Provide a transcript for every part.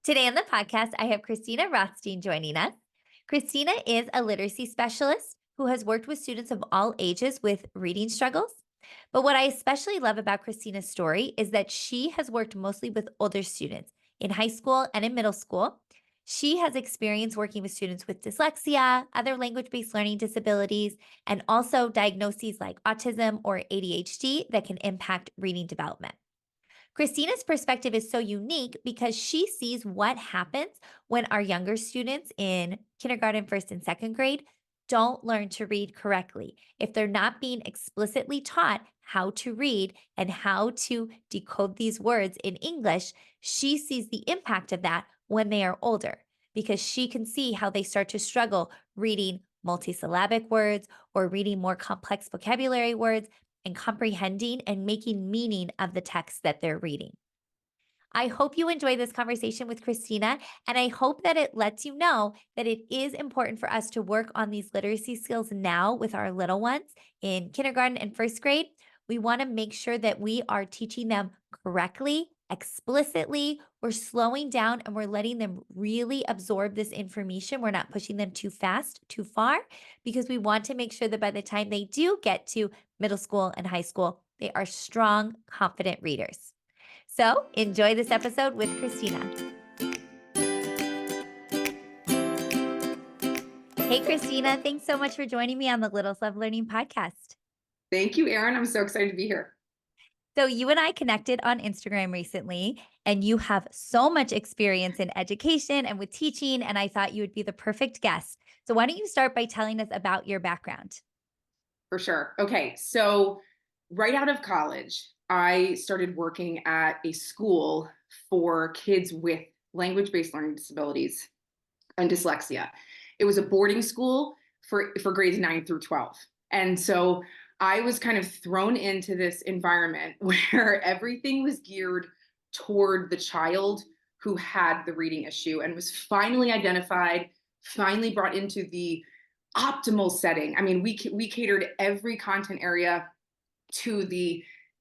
Today on the podcast, I have Christina Rothstein joining us. Christina is a literacy specialist who has worked with students of all ages with reading struggles. But what I especially love about Christina's story is that she has worked mostly with older students in high school and in middle school. She has experience working with students with dyslexia, other language based learning disabilities, and also diagnoses like autism or ADHD that can impact reading development. Christina's perspective is so unique because she sees what happens when our younger students in kindergarten, first, and second grade don't learn to read correctly. If they're not being explicitly taught how to read and how to decode these words in English, she sees the impact of that when they are older because she can see how they start to struggle reading multisyllabic words or reading more complex vocabulary words and comprehending and making meaning of the text that they're reading. I hope you enjoy this conversation with Christina, and I hope that it lets you know that it is important for us to work on these literacy skills now with our little ones in kindergarten and first grade. We want to make sure that we are teaching them correctly, explicitly. We're slowing down and we're letting them really absorb this information. We're not pushing them too fast, too far, because we want to make sure that by the time they do get to middle school and high school, they are strong, confident readers. So enjoy this episode with Christina. Hey, Christina, thanks so much for joining me on the Little Love Learning podcast. Thank you, Erin. I'm so excited to be here. So you and I connected on Instagram recently, and you have so much experience in education and with teaching, and I thought you would be the perfect guest. So why don't you start by telling us about your background? For sure. Okay, so right out of college, I started working at a school for kids with language-based learning disabilities and dyslexia. It was a boarding school for grades 9 through 12. And so I was kind of thrown into this environment where everything was geared toward the child who had the reading issue and was finally identified, finally brought into the optimal setting. I mean, we catered every content area to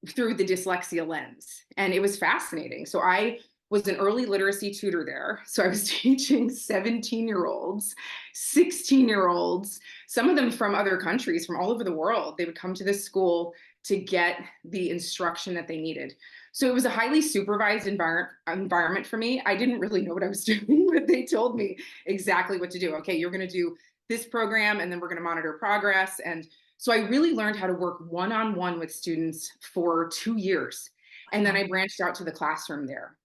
through the dyslexia lens, and it was fascinating. So I was an early literacy tutor there. So I was teaching 17-year-olds, 16-year-olds, some of them from other countries, from all over the world. They would come to this school to get the instruction that they needed. So it was a highly supervised environment for me. I didn't really know what I was doing, but they told me exactly what to do. Okay, you're going to do this program, and then we're going to monitor progress. And so I really learned how to work one-on-one with students for 2 years. And then I branched out to the classroom there.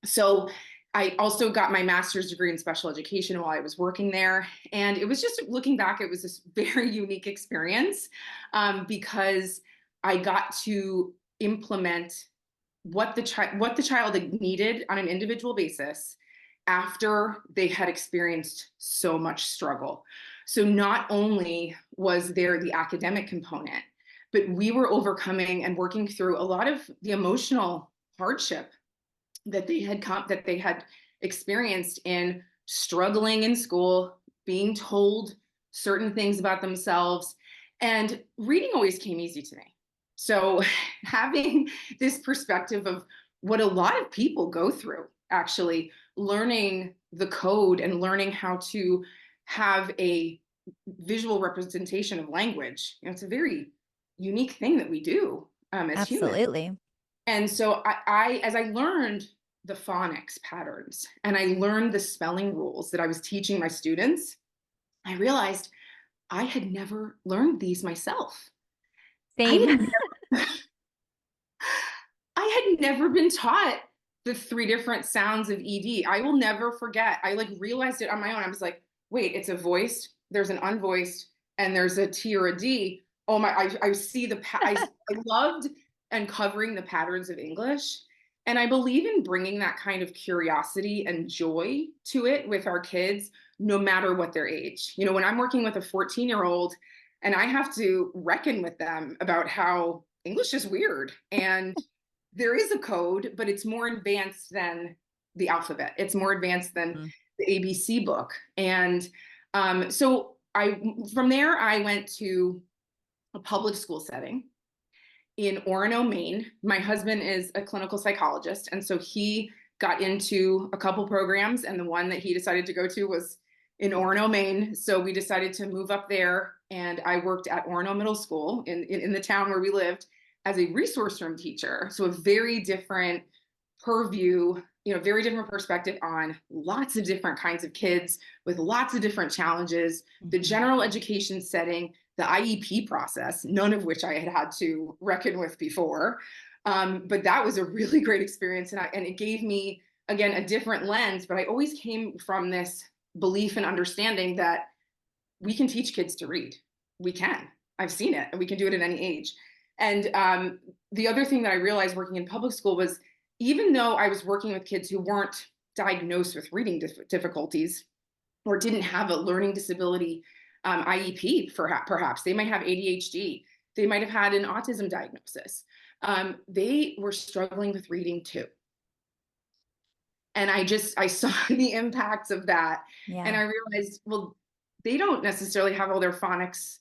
So I also got my master's degree in special education while I was working there. And it was just, looking back, it was this very unique experience because I got to implement what the child needed on an individual basis after they had experienced so much struggle. So not only was there the academic component, but we were overcoming and working through a lot of the emotional hardship that they had experienced in struggling in school, being told certain things about themselves, and reading always came easy to me. So having this perspective of what a lot of people go through, actually learning the code and learning how to have a visual representation of language, it's a very unique thing that we do as humans. Absolutely. And so as I learned the phonics patterns and I learned the spelling rules that I was teaching my students, I realized I had never learned these myself. Same. I had never been taught the 3 different sounds of ED. I will never forget. I realized it on my own. I was like, wait, it's a voiced, there's an unvoiced, and there's a T or a D. Oh my, I see I loved uncovering the patterns of English. And I believe in bringing that kind of curiosity and joy to it with our kids, no matter what their age. When I'm working with a 14-year-old and I have to reckon with them about how English is weird and there is a code, but it's more advanced than the alphabet. It's more advanced than the ABC book. And so from there, I went to a public school setting in Orono, Maine. My husband is a clinical psychologist, and so he got into a couple programs, and the one that he decided to go to was in Orono, Maine. So we decided to move up there, and I worked at Orono Middle School in the town where we lived as a resource room teacher. So a very different purview, very different perspective on lots of different kinds of kids with lots of different challenges, the general education setting, the IEP process, none of which I had had to reckon with before. But that was a really great experience. And it gave me, again, a different lens, but I always came from this belief and understanding that we can teach kids to read. We can. I've seen it, and we can do it at any age. And the other thing that I realized working in public school was, even though I was working with kids who weren't diagnosed with reading difficulties or didn't have a learning disability IEP, perhaps they might have ADHD, they might have had an autism diagnosis, they were struggling with reading too. And I saw the impacts of that. Yeah. And I realized, well, they don't necessarily have all their phonics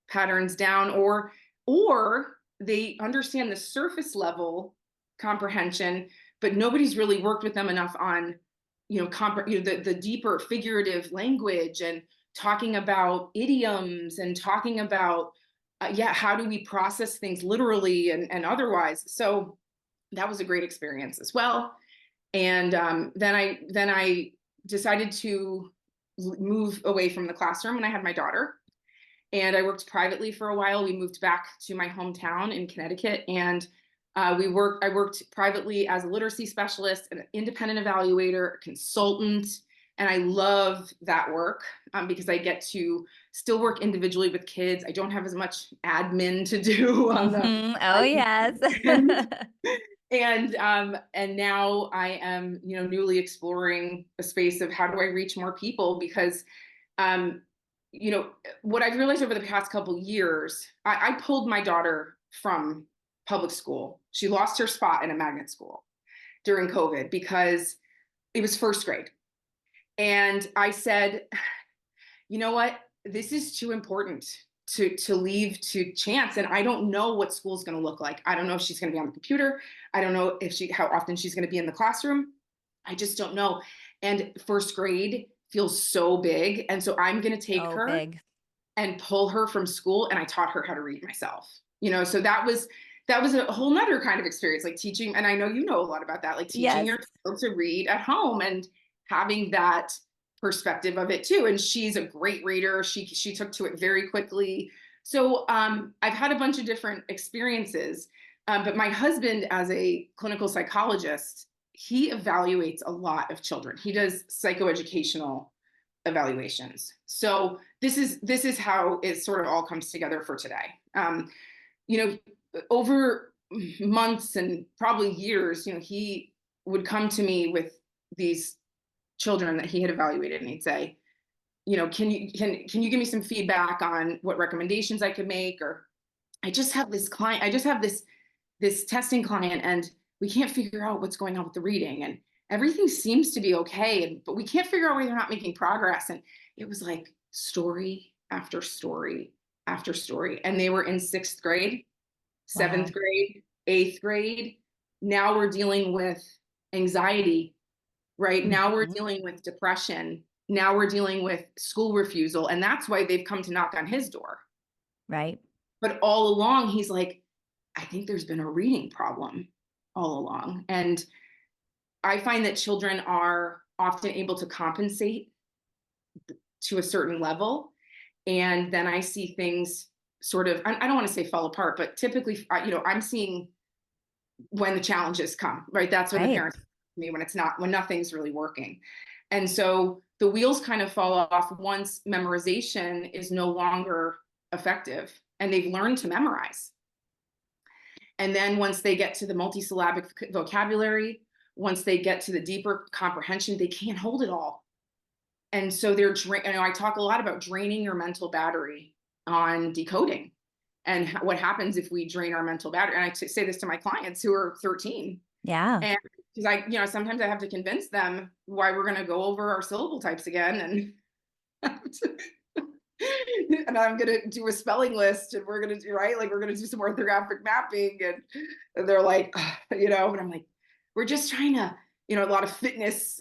patterns down, or they understand the surface level comprehension, but nobody's really worked with them enough on, the deeper figurative language, and talking about idioms, and talking about, how do we process things literally and otherwise. So that was a great experience as well. And then I decided to move away from the classroom when I had my daughter. And I worked privately for a while. We moved back to my hometown in Connecticut, and I worked privately as a literacy specialist, an independent evaluator, a consultant, and I love that work because I get to still work individually with kids. I don't have as much admin to do on the Oh, yes. and now I am, newly exploring a space of how do I reach more people, because what I've realized over the past couple years, I pulled my daughter from public school. She lost her spot in a magnet school during COVID because it was first grade. And I said, you know what, this is too important to leave to chance. And I don't know what school's going to look like. I don't know if she's going to be on the computer. I don't know how often she's going to be in the classroom. I just don't know. And first grade feels so big. And so I'm going to take her big. and pull her from school. And I taught her how to read myself, so that was a whole nother kind of experience, like teaching. And I know, a lot about that, like teaching your child to read at home and having that perspective of it too. And she's a great reader. She took to it very quickly. So I've had a bunch of different experiences, but my husband, as a clinical psychologist, he evaluates a lot of children. He does psychoeducational evaluations. So this is how it sort of all comes together for today. Over months and probably years, he would come to me with these children that he had evaluated, and he'd say, can you give me some feedback on what recommendations I could make? Or I just have this client, this testing client, and we can't figure out what's going on with the reading, and everything seems to be okay, but we can't figure out why they're not making progress. And it was like story after story after story. And they were in 6th grade, 7th grade, 8th grade. Now we're dealing with anxiety, right? Now we're dealing with depression. Now we're dealing with school refusal. And that's why they've come to knock on his door. Right. But all along, he's like, I think there's been a reading problem all along. And I find that children are often able to compensate to a certain level. And then I see things sort of, I don't want to say fall apart, but typically, I'm seeing when the challenges come, right? That's when the parents me when nothing's really working. And so the wheels kind of fall off once memorization is no longer effective and they've learned to memorize. And then once they get to the multisyllabic vocabulary, once they get to the deeper comprehension, they can't hold it all. And so I talk a lot about draining your mental battery on decoding and what happens if we drain our mental battery. And I say this to my clients who are 13. Yeah. And because sometimes I have to convince them why we're going to go over our syllable types again. And I'm going to do a spelling list, and we're going to do, right? Like, we're going to do some orthographic mapping. And they're like, and I'm like, we're just trying to you know, a lot of fitness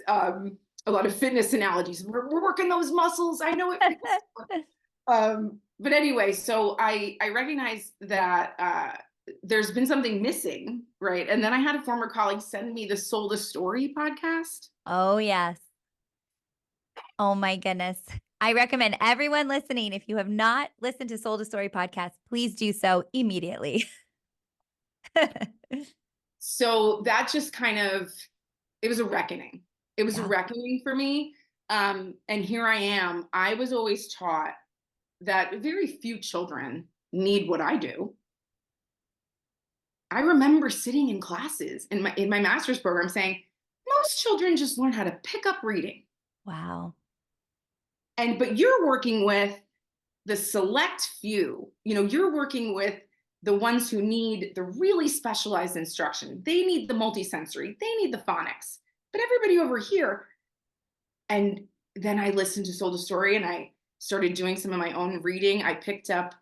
analogies. We're working those muscles. I know it. But anyway, so I recognize that there's been something missing, right? And then I had a former colleague send me the Soul to Story podcast. Oh, yes. Oh my goodness. I recommend everyone listening, if you have not listened to Soul to Story podcast, please do so immediately. So that just kind of, it was a reckoning. It was a Yeah. reckoning for me. And here I am. I was always taught that very few children need what I do. I remember sitting in classes in my master's program saying, most children just learn how to pick up reading. Wow. And but you're working with the select few. You know, you're working with the ones who need the really specialized instruction. They need the multisensory, they need the phonics. But everybody over here, and then I listened to Soul to Story and I started doing some of my own reading. I picked up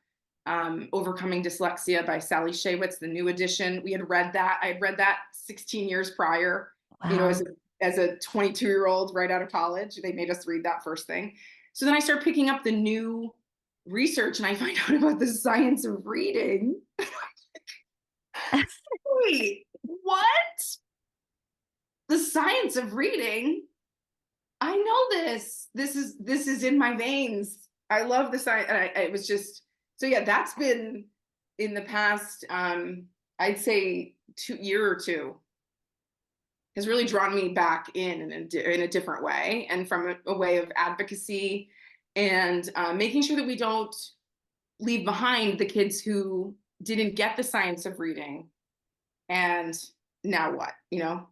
Overcoming Dyslexia by Sally Shaywitz, the new edition. We had read that. I had read that 16 years prior, you know, Wow. as a 22-year-old right out of college. They made us read that first thing. So then I started picking up the new research and I find out about the science of reading. Wait, what? The science of reading? I know this. This is in my veins. I love the science. And it was just so yeah. That's been in the past. I'd say 2 year or two has really drawn me back in a different way, and from a way of advocacy and making sure that we don't leave behind the kids who didn't get the science of reading. And now what? You know.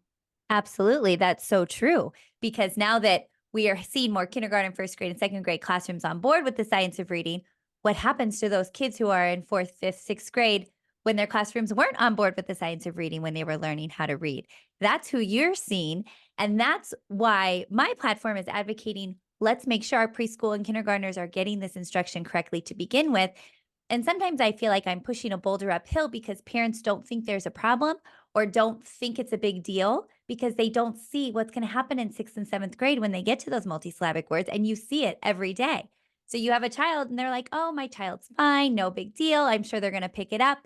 Absolutely. That's so true. Because now that we are seeing more kindergarten, first grade, and second grade classrooms on board with the science of reading, what happens to those kids who are in fourth, fifth, sixth grade when their classrooms weren't on board with the science of reading when they were learning how to read? That's who you're seeing. And that's why my platform is advocating, let's make sure our preschool and kindergartners are getting this instruction correctly to begin with. And sometimes I feel like I'm pushing a boulder uphill because parents don't think there's a problem or don't think it's a big deal because they don't see what's going to happen in sixth and seventh grade when they get to those multisyllabic words. And you see it every day. So you have a child and they're like, oh, my child's fine. No big deal. I'm sure they're going to pick it up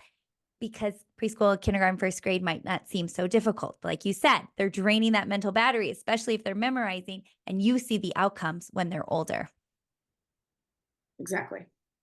because preschool, kindergarten, first grade might not seem so difficult. Like you said, they're draining that mental battery, especially if they're memorizing, and you see the outcomes when they're older. Exactly.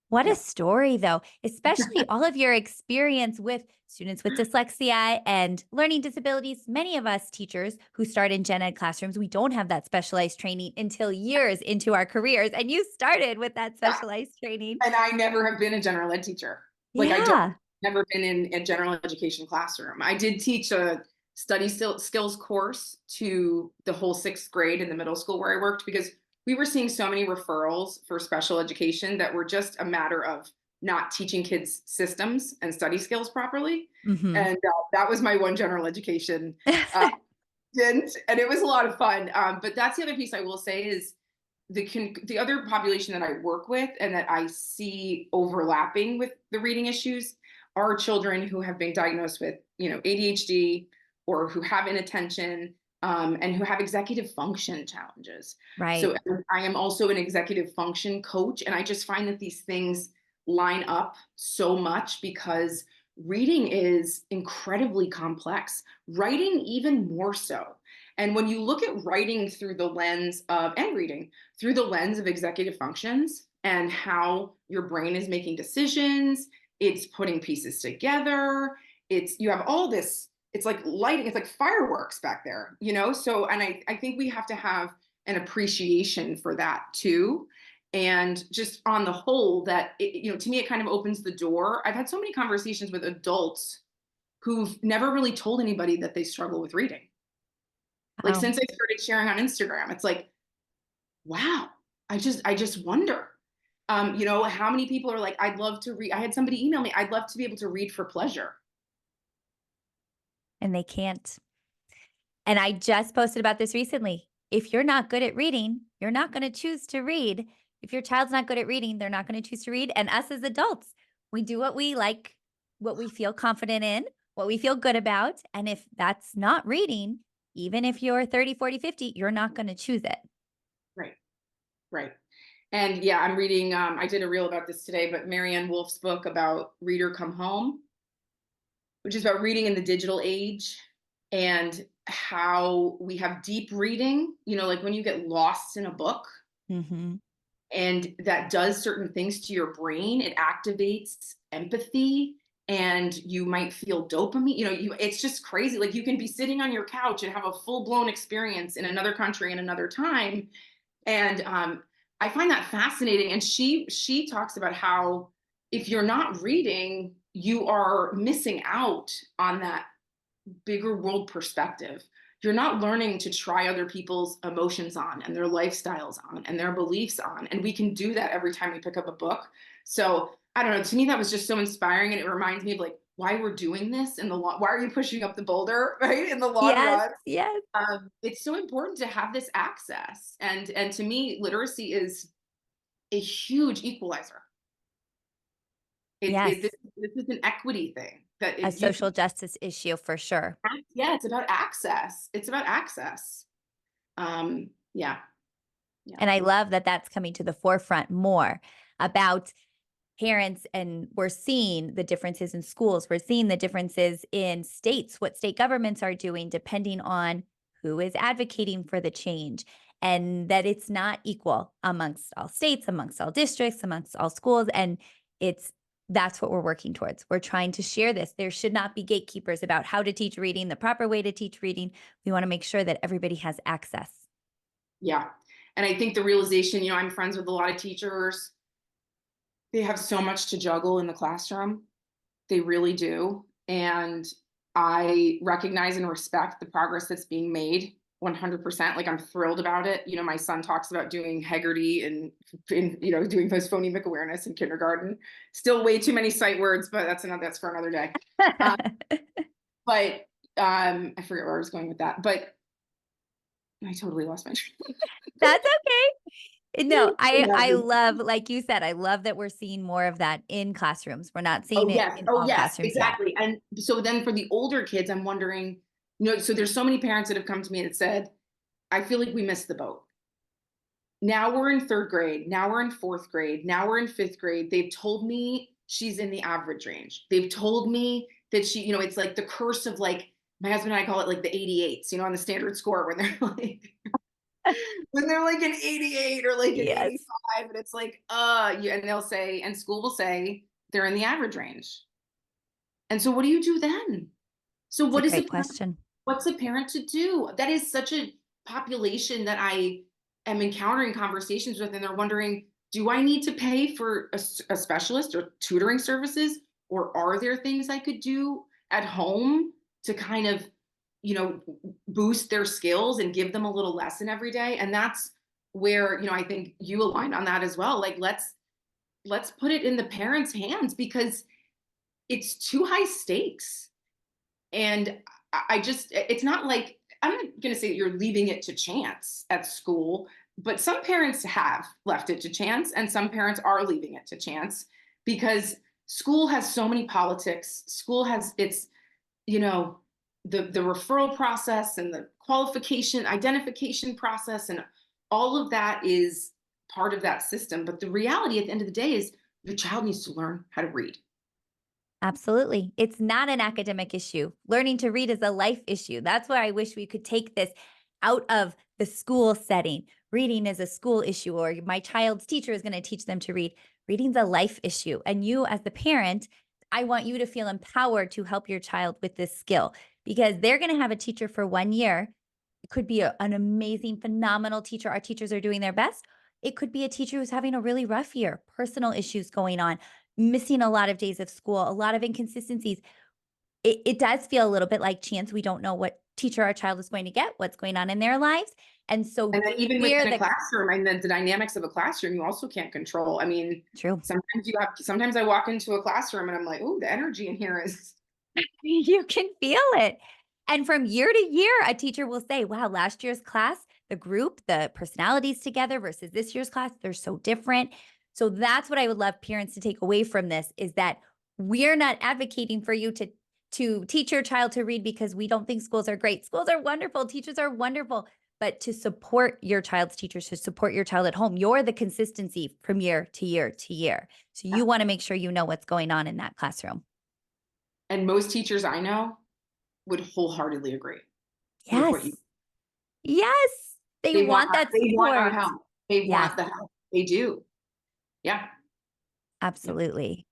What a Yeah. story, though, especially all of your experience with students with dyslexia and learning disabilities. Many of us teachers who start in gen ed classrooms, we don't have that specialized training until years into our careers. And you started with that Yeah. specialized training. And I never have been a general ed teacher. Like I don't Yeah. never been in a general education classroom. I did teach a skills course to the whole sixth grade in the middle school where I worked because we were seeing so many referrals for special education that were just a matter of not teaching kids systems and study skills properly. Hmm. And that was my one general education uh, stint, and it was a lot of fun. But that's the other piece I will say is the other population that I work with and that I see overlapping with the reading issues are children who have been diagnosed with, you know, ADHD or who have inattention and who have executive function challenges. Right. So I am also an executive function coach, and I just find that these things line up so much because reading is incredibly complex, writing even more so. And when you look at writing through the lens of, and reading through the lens of executive functions and how your brain is making decisions, it's putting pieces together, you have all this, it's like lighting, it's like fireworks back there, you know? So, and I think we have to have an appreciation for that too. And just on the whole, that, you know, to me, it kind of opens the door. I've had so many conversations with adults who've never really told anybody that they struggle with reading. Like Wow. since I started sharing on Instagram, it's like, wow, I just wonder. You know, how many people are like, I'd love to read. I had somebody email me, I'd love to be able to read for pleasure. And they can't. And I just posted about this recently. If you're not good at reading, you're not going to choose to read. If your child's not good at reading, they're not going to choose to read. And us as adults, we do what we like, what we feel confident in, what we feel good about. And if that's not reading, Even if you're 30, 40, 50, you're not going to choose it. Right. Right. And yeah, I'm reading, I did a reel about this today, but Marianne Wolf's book about Reader Come Home, which is about reading in the digital age and how we have deep reading, like when you get lost in a book Hmm. and that does certain things to your brain, it activates empathy and you might feel dopamine. It's just crazy. Like you can be sitting on your couch and have a full blown experience in another country in another time. And I find that fascinating. And she talks about how if you're not reading, you are missing out on that bigger world perspective. You're not learning to try other people's emotions on and their lifestyles on and their beliefs on. And we can do that every time we pick up a book. So I don't know. To me, that was just so inspiring. And it reminds me of like why we're doing this in the long, why are you pushing up the boulder, right? In the long Yes, run. yes, It's so important to have this access. And to me, literacy is a huge equalizer. yes. This is an equity thing that A if you social justice issue for sure. yeah, it's about access. It's about access. Yeah, yeah, And I love that that's coming to the forefront more about parents. And we're seeing the differences in schools. We're seeing the differences in states, what state governments are doing, depending on who is advocating for the change. And that it's not equal amongst all states, amongst all districts, amongst all schools. And it's that's what we're working towards. We're trying to share this. There should not be gatekeepers about how to teach reading, the proper way to teach reading. We want to make sure that everybody has access. yeah. And I think the realization, I'm friends with a lot of teachers. They have so much to juggle in the classroom. They really do. And I recognize and respect the progress that's being made 100%. Like I'm thrilled about it. My son talks about doing Haggerty and doing post phonemic awareness in kindergarten. Still way too many sight words, but that's for another day. Um, but I forget where I was going with that, but I totally lost my train. That's okay. No, I Yeah. love, like you said, I love that we're seeing more of that in classrooms. We're not seeing it in Oh all yes, classrooms yet. exactly. And so then for the older kids, I'm wondering, so there's so many parents that have come to me that said, I feel like we missed the boat. Now we're in third grade. Now we're in fourth grade. Now we're in fifth grade. They've told me she's in the average range. They've told me that it's like the curse of like, my husband and I call it like the 88s, on the standard score when they're like, when they're like an 88 or like an Yes, 85. And it's like, yeah, and they'll say, and school will say they're in the average range. And so what do you do then? So it's a what is great it? question. What's a parent to do? That is such a population that I am encountering conversations with, and they're wondering, do I need to pay for a specialist or tutoring services? Or are there things I could do at home to kind of, you know, boost their skills and give them a little lesson every day? And that's where, I think you align on that as well. Like, let's put it in the parents' hands because it's too high stakes. And I just, it's not like, I'm not going to say that you're leaving it to chance at school, but some parents have left it to chance and some parents are leaving it to chance because school has so many politics. School has its, you know, the referral process and the qualification, identification process, and all of that is part of that system. But the reality at the end of the day is your child needs to learn how to read. Absolutely. It's not an academic issue. Learning to read is a life issue. That's why I wish we could take this out of the school setting. Reading is a school issue, or my child's teacher is going to teach them to read. Reading's a life issue. And you, as the parent, I want you to feel empowered to help your child with this skill because they're going to have a teacher for 1 year. It could be an amazing, phenomenal teacher. Our teachers are doing their best. It could be a teacher who's having a really rough year, personal issues going on, missing a lot of days of school, a lot of inconsistencies. It does feel a little bit like chance. We don't know what teacher our child is going to get, what's going on in their lives. And so And then even where within a the classroom, and then the dynamics of a classroom, you also can't control. I mean, true, sometimes I walk into a classroom and I'm like, oh, the energy in here is you can feel it. And from year to year, a teacher will say, wow, last year's class, the group, the personalities together versus this year's class, they're so different. So that's what I would love parents to take away from this is that we're not advocating for you to to teach your child to read because we don't think schools are great. Schools are wonderful. Teachers are wonderful. But to support your child's teachers, to support your child at home, you're the consistency from year to year to year. So Yeah. you want to make sure you know what's going on in that classroom. And most teachers I know would wholeheartedly agree with what you. Yes. Yes. They want that They want our support. help. They Yes, want the help. They do. Yeah. Yeah. absolutely.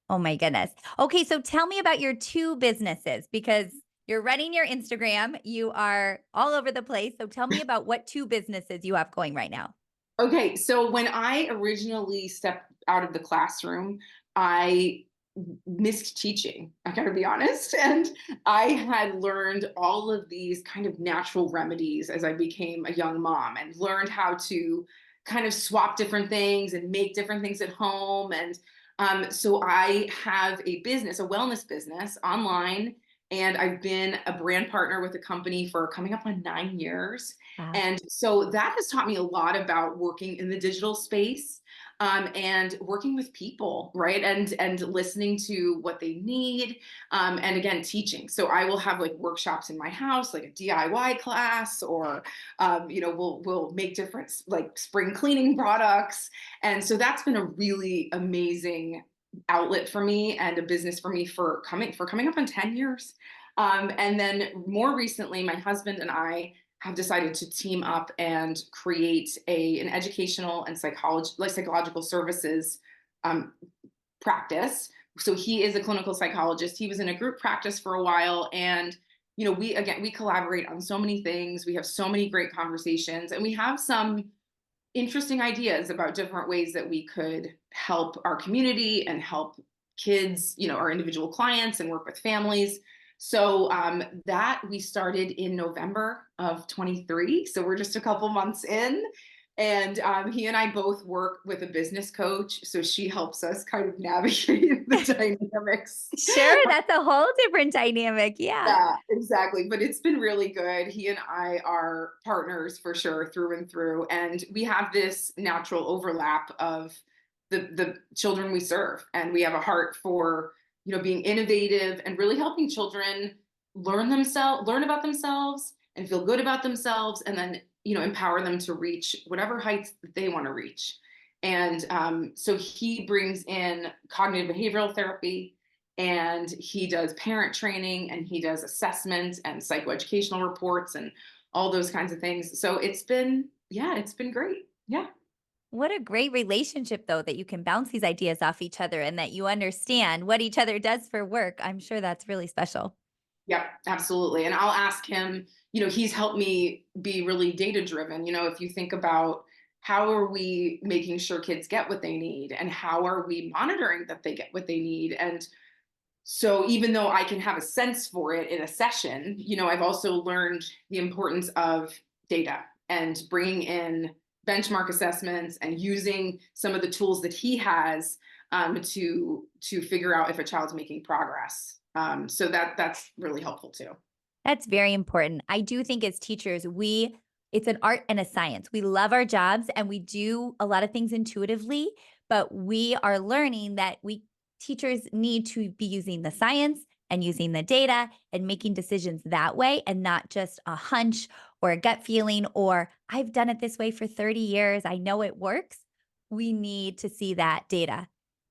Oh my goodness. Okay, so tell me about your two businesses because you're running your Instagram. You are all over the place. So tell me about what two businesses you have going right now. Okay, so when I originally stepped out of the classroom, I missed teaching. I gotta be honest. And I had learned all of these kind of natural remedies as I became a young mom and learned how to kind of swap different things and make different things at home. And so I have a business, a wellness business online. And I've been a brand partner with a company for coming up on 9 years. Wow. And so that has taught me a lot about working in the digital space, and working with people, right? And listening to what they need, and again, teaching. So I will have like workshops in my house, like a DIY class, or we'll make different like spring cleaning products. And so that's been a really amazing outlet for me and a business for me for coming up on 10 years. And then more recently, my husband and I have decided to team up and create an educational and psychological services um, practice. So he is a clinical psychologist. He was in a group practice for a while, and we collaborate on so many things. We have so many great conversations, and we have some interesting ideas about different ways that we could help our community and help kids, our individual clients, and work with families. So that we started in November of 23. So we're just a couple months in. And he and I both work with a business coach. So she helps us kind of navigate the dynamics. Sure, that's a whole different dynamic. Yeah. Yeah, exactly. But it's been really good. He and I are partners for sure, through and through. And we have this natural overlap of the children we serve. And we have a heart for, being innovative and really helping children learn about themselves and feel good about themselves, and then, empower them to reach whatever heights that they want to reach. And so he brings in cognitive behavioral therapy, and he does parent training, and he does assessments and psychoeducational reports and all those kinds of things. So it's been great. Yeah. What a great relationship, though, that you can bounce these ideas off each other and that you understand what each other does for work. I'm sure that's really special. Yep, absolutely. And I'll ask him, he's helped me be really data driven. If you think about how are we making sure kids get what they need, and how are we monitoring that they get what they need? And so even though I can have a sense for it in a session, I've also learned the importance of data and bringing in benchmark assessments and using some of the tools that he has, to figure out if a child's making progress. So that's really helpful too. That's very important. I do think as teachers, it's an art and a science. We love our jobs and we do a lot of things intuitively, but we are learning that we teachers need to be using the science and using the data and making decisions that way and not just a hunch or a gut feeling or I've done it this way for 30 years. I know it works. We need to see that data.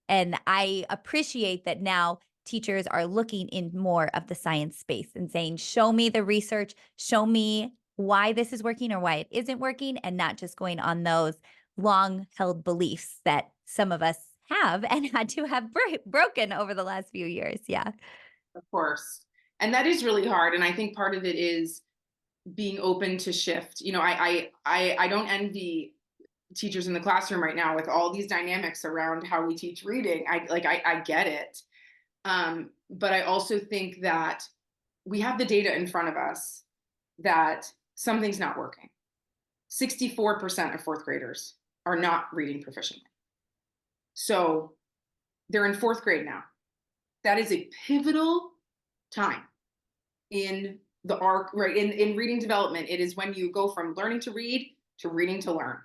And I appreciate that now teachers are looking in more of the science space and saying, show me the research, show me why this is working or why it isn't working, and not just going on those long held beliefs that some of us have and had to have broken over the last few years. Yeah. Of course. And that is really hard. And I think part of it is being open to shift. I don't envy teachers in the classroom right now with all these dynamics around how we teach reading. I get it. But I also think that we have the data in front of us that something's not working. 64% of fourth graders are not reading proficiently. So they're in fourth grade now. That is a pivotal time in the arc, right? In reading development, it is when you go from learning to read to reading to learn.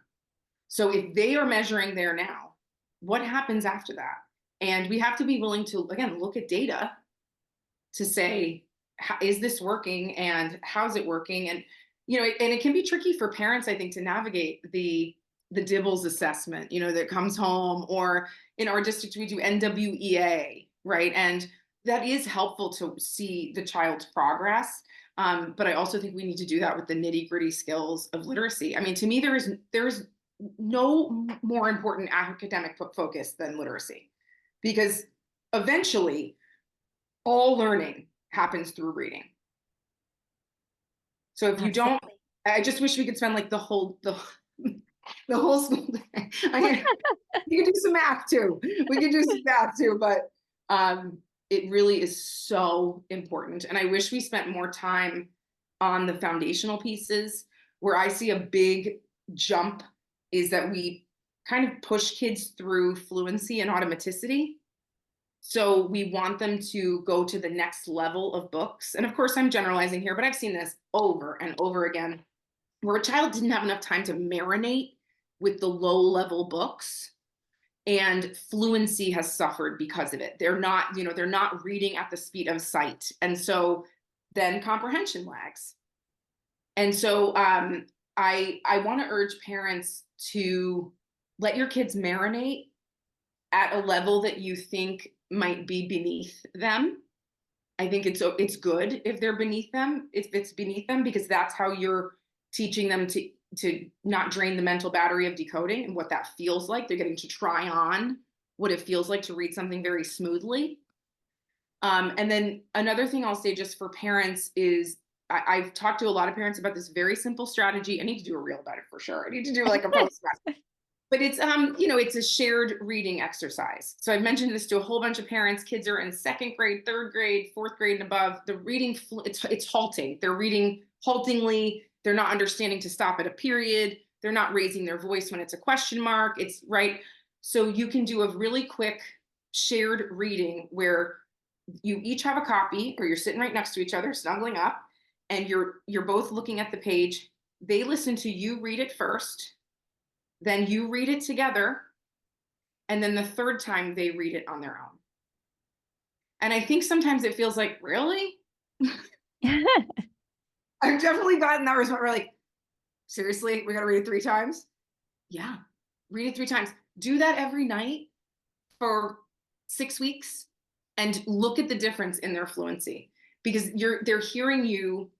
So if they are measuring there now, what happens after that? And we have to be willing to, again, look at data to say, is this working and how's it working? And, and it can be tricky for parents, I think, to navigate the Dibbles assessment, that comes home, or in our district, we do NWEA, right? And that is helpful to see the child's progress. But I also think we need to do that with the nitty gritty skills of literacy. I mean, to me, there is no more important academic focus than literacy, because eventually all learning happens through reading. So if you don't, Absolutely. I just wish we could spend like the whole school day. You can do some math too. We can do some math too, but it really is so important. And I wish we spent more time on the foundational pieces. Where I see a big jump is that we kind of push kids through fluency and automaticity. So we want them to go to the next level of books. And of course, I'm generalizing here, but I've seen this over and over again, where a child didn't have enough time to marinate with the low level books, and fluency has suffered because of it. They're not reading at the speed of sight. And so then comprehension lags. And so I want to urge parents to let your kids marinate at a level that you think might be beneath them. I think it's good if they're beneath them, if it's beneath them, because that's how you're teaching them to not drain the mental battery of decoding and what that feels like. They're getting to try on what it feels like to read something very smoothly. And then another thing I'll say just for parents is I've talked to a lot of parents about this very simple strategy. I need to do a reel about it for sure. I need to do like a post. But it's a shared reading exercise. So I've mentioned this to a whole bunch of parents. Kids are in second grade, third grade, fourth grade and above. The reading, it's halting. They're reading haltingly. They're not understanding to stop at a period. They're not raising their voice when it's a question mark. It's right. So you can do a really quick shared reading where you each have a copy, or you're sitting right next to each other, snuggling up, and you're both looking at the page. They listen to you read it first. Then you read it together, and then the third time they read it on their own. And I think sometimes it feels like, really? I've definitely gotten that response. We're like, seriously, we got to read it 3 times? Yeah, read it 3 times. Do that every night for 6 weeks and look at the difference in their fluency, because they're hearing you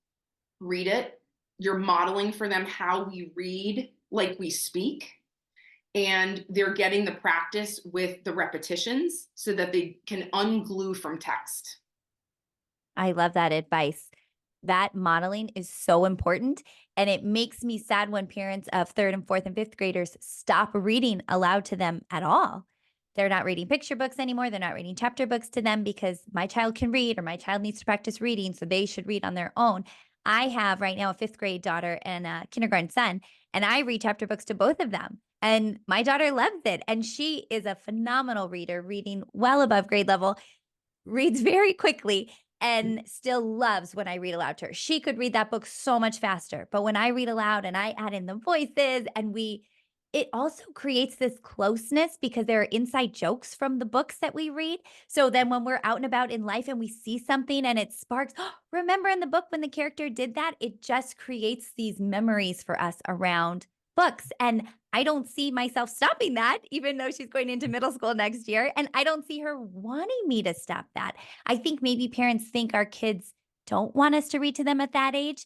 read it. You're modeling for them how we read like we speak, and they're getting the practice with the repetitions so that they can unglue from text. I love that advice. That modeling is so important. And it makes me sad when parents of third and fourth and fifth graders stop reading aloud to them at all. They're not reading picture books anymore. They're not reading chapter books to them because my child can read, or my child needs to practice reading, so they should read on their own. I have right now a fifth grade daughter and a kindergarten son, and I read chapter books to both of them. And my daughter loves it. And she is a phenomenal reader, reading well above grade level, reads very quickly, and still loves when I read aloud to her. She could read that book so much faster, but when I read aloud and I add in the voices, and it also creates this closeness because there are inside jokes from the books that we read. So then when we're out and about in life and we see something and it sparks, "Oh, remember in the book when the character did that?" It just creates these memories for us around books. And I don't see myself stopping that, even though she's going into middle school next year. And I don't see her wanting me to stop that. I think maybe parents think our kids don't want us to read to them at that age.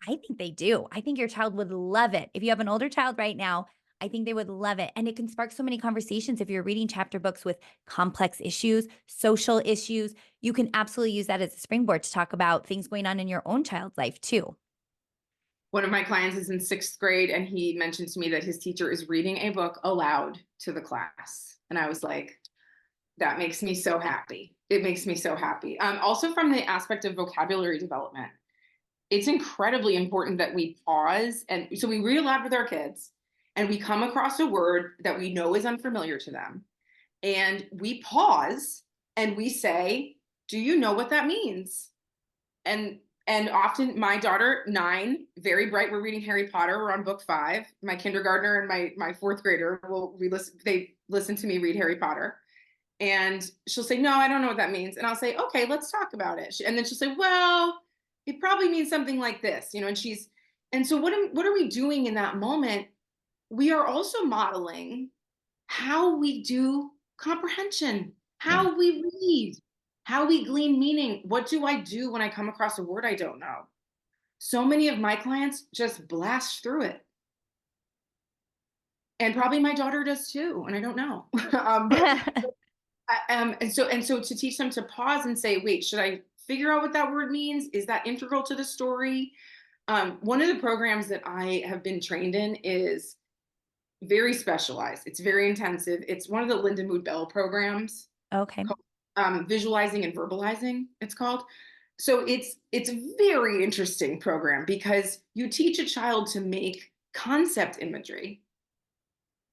I think they do. I think your child would love it. If you have an older child right now, I think they would love it. And it can spark so many conversations if you're reading chapter books with complex issues, social issues. You can absolutely use that as a springboard to talk about things going on in your own child's life too. One of my clients is in 6th grade, and he mentioned to me that his teacher is reading a book aloud to the class. And I was like, that makes me so happy. It makes me so happy. Also, from the aspect of vocabulary development, it's incredibly important that we pause. And so we read aloud with our kids, and we come across a word that we know is unfamiliar to them. And we pause and we say, do you know what that means? And often my daughter, 9, very bright, we're reading Harry Potter. We're on book 5. My kindergartner and my 4th grader they listen to me read Harry Potter. And she'll say, no, I don't know what that means. And I'll say, okay, let's talk about it. And then she'll say, well, it probably means something like this, and so what are we doing in that moment? We are also modeling how we do comprehension, Yeah. how we read, how we glean meaning. What do I do when I come across a word I don't know? So many of my clients just blast through it. And probably my daughter does too, and I don't know. But and so to teach them to pause and say, wait, should I figure out what that word means? Is that integral to the story? One of the programs that I have been trained in is very specialized. It's very intensive. It's one of the Linda Mood Bell programs Okay. called Visualizing and Verbalizing, it's called. So it's a very interesting program because you teach a child to make concept imagery,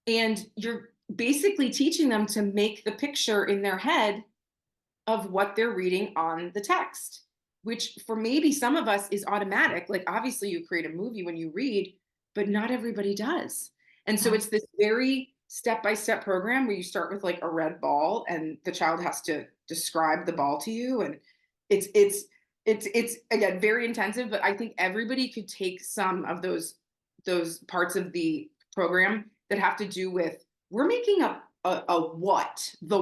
and you're basically teaching them to make the picture in their head of what they're reading on the text, which for maybe some of us is automatic. Like, obviously, you create a movie when you read, but not everybody does. And so Yeah. it's this very step by step program where you start with like a red ball and the child has to describe the ball to you. And it's again very intensive, but I think everybody could take some of those parts of the program that have to do with, we're making a what the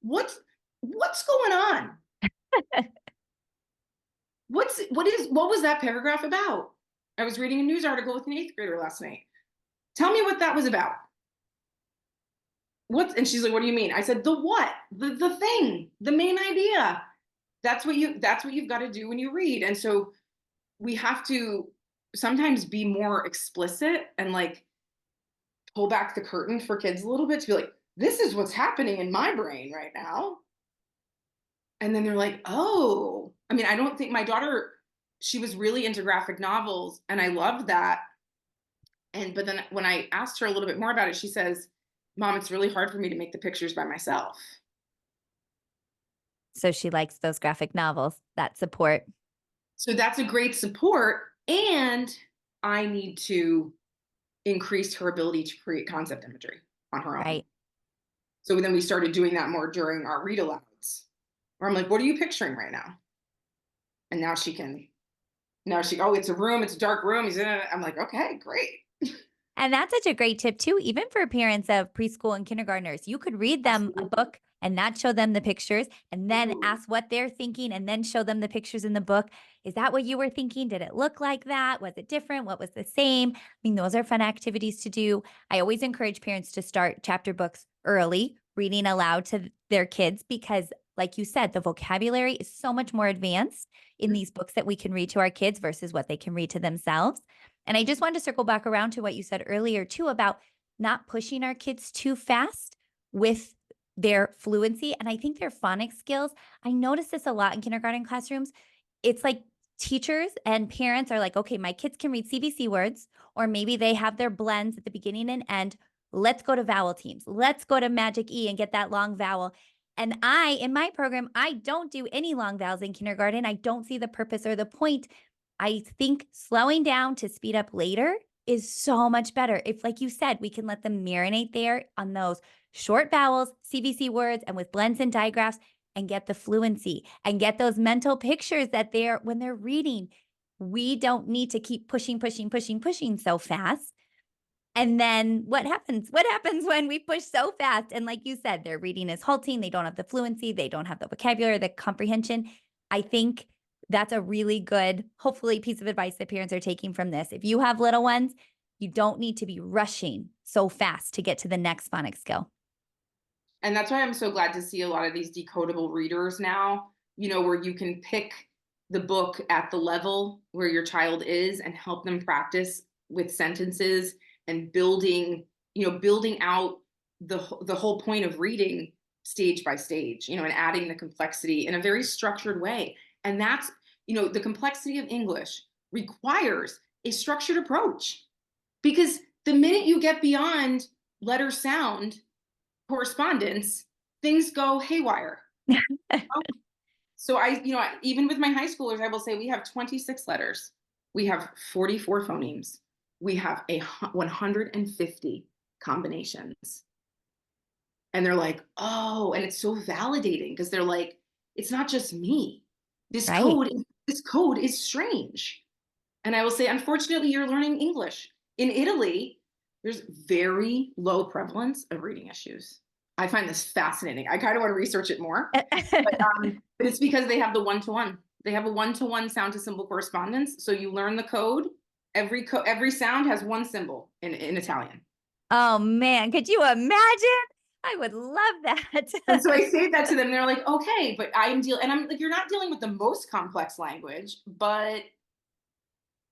what's going on? What was that paragraph about? I was reading a news article with an eighth grader last night. Tell me what that was about. And she's like, what do you mean? I said, the what? The thing, the main idea. That's what you've got to do when you read. And so we have to sometimes be more explicit and like pull back the curtain for kids a little bit to be like, this is what's happening in my brain right now. And then they're like, oh, I mean, I don't think my daughter, she was really into graphic novels and I loved that. But then when I asked her a little bit more about it, she says, Mom, it's really hard for me to make the pictures by myself. So she likes those graphic novels, that support. So that's a great support. And I need to increase her ability to create concept imagery on her own. Right. So then we started doing that more during our read alouds, where I'm like, what are you picturing right now? And oh, it's a room, it's a dark room. He's in it. I'm like, okay, great. And that's such a great tip too, even for parents of preschool and kindergartners. You could read them a Absolutely. book and not show them the pictures and then Ooh. ask what they're thinking and then show them the pictures in the book. Is that what you were thinking? Did it look like that? Was it different? What was the same? I mean, those are fun activities to do. I always encourage parents to start chapter books early, reading aloud to their kids, because like you said, the vocabulary is so much more advanced in these books that we can read to our kids versus what they can read to themselves. And I just wanted to circle back around to what you said earlier too about not pushing our kids too fast with their fluency. And I think their phonics skills, I notice this a lot in kindergarten classrooms. It's like teachers and parents are like, okay, my kids can read CVC words, or maybe they have their blends at the beginning and end. Let's go to vowel teams. Let's go to Magic E and get that long vowel. And in my program, I don't do any long vowels in kindergarten. I don't see the purpose or the point. I think slowing down to speed up later is so much better. If, like you said, we can let them marinate there on those short vowels, CVC words, and with blends and digraphs, and get the fluency and get those mental pictures that when they're reading. We don't need to keep pushing, pushing, pushing, pushing so fast. And then what happens? What happens when we push so fast? And like you said, their reading is halting. They don't have the fluency. They don't have the vocabulary, the comprehension. I think that's a really good, hopefully, piece of advice that parents are taking from this. If you have little ones, you don't need to be rushing so fast to get to the next phonics skill. And that's why I'm so glad to see a lot of these decodable readers now, where you can pick the book at the level where your child is and help them practice with sentences and building out the whole point of reading stage by stage, and adding the complexity in a very structured way. And that's, the complexity of English requires a structured approach, because the minute you get beyond letter sound correspondence, things go haywire. So even with my high schoolers, I will say we have 26 letters. We have 44 phonemes. We have 150 combinations. And they're like, oh, and it's so validating because they're like, it's not just me. This Right. code, this code is strange. And I will say, unfortunately, you're learning English. In Italy, there's very low prevalence of reading issues. I find this fascinating. I kind of want to research it more, but it's because they have the one-to-one. They have a one-to-one sound to symbol correspondence. So you learn the code. Every sound has one symbol in Italian. Oh man, could you imagine? I would love And so that. I say that to them. They're like, okay, but I'm like, you're not dealing with the most complex language, but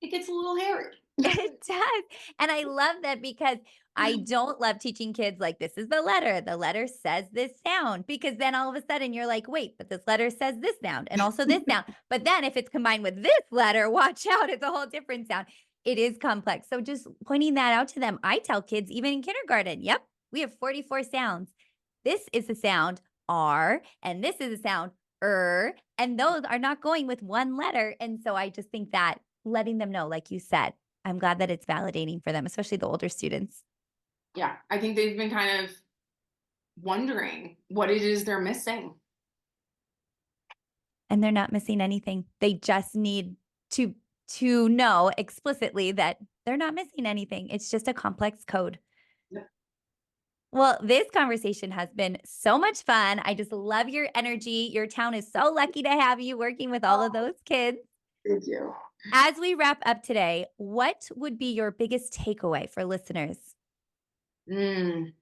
it gets a little hairy. It does. And I love that because I don't love teaching kids like this is the letter. The letter says this sound because then all of a sudden you're like, wait, but this letter says this sound and also this sound. But then if it's combined with this letter, watch out, it's a whole different sound. It is complex. So just pointing that out to them, I tell kids even in kindergarten, yep, we have 44 sounds. This is the sound R and this is the sound and those are not going with one letter. And so I just think that letting them know, like you said, I'm glad that it's validating for them, especially the older students. Yeah, I think they've been kind of wondering what it is they're missing. And they're not missing anything. They just need to know explicitly that they're not missing anything. It's just a complex code. Yeah. Well, this conversation has been so much fun. I just love your energy. Your town is so lucky to have you working with all of those kids. Thank you. As we wrap up today, what would be your biggest takeaway for listeners? Mm.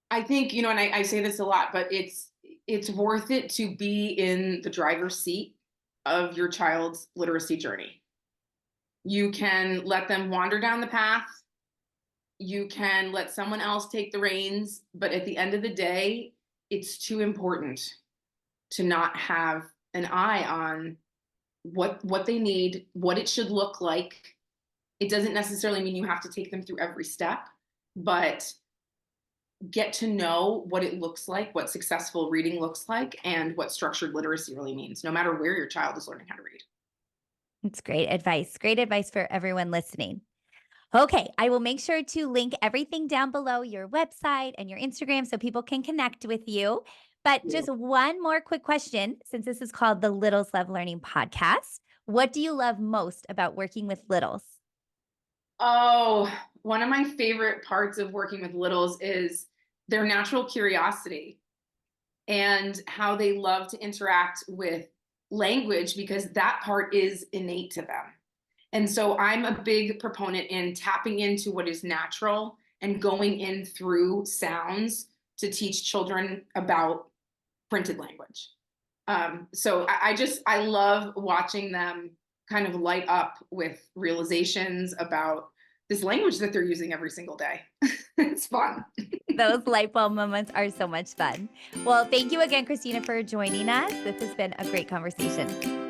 I think, and I say this a lot, but it's worth it to be in the driver's seat of your child's literacy journey. You can let them wander down the path. You can let someone else take the reins, but at the end of the day, it's too important to not have an eye on what they need, what it should look like. It doesn't necessarily mean you have to take them through every step, but get to know what it looks like, what successful reading looks like, and what structured literacy really means, no matter where your child is learning how to read. It's great advice. Great advice for everyone listening. Okay, I will make sure to link everything down below, your website and your Instagram, so people can connect with you. But Yeah. just one more quick question, since this is called the Littles Love Learning podcast. What do you love most about working with littles? Oh, one of my favorite parts of working with littles is their natural curiosity and how they love to interact with language because that part is innate to them. And so I'm a big proponent in tapping into what is natural and going in through sounds to teach children about printed language. So I love watching them kind of light up with realizations about this language that they're using every single day. It's fun. Those light bulb moments are so much fun. Well, thank you again, Christina, for joining us. This has been a great conversation.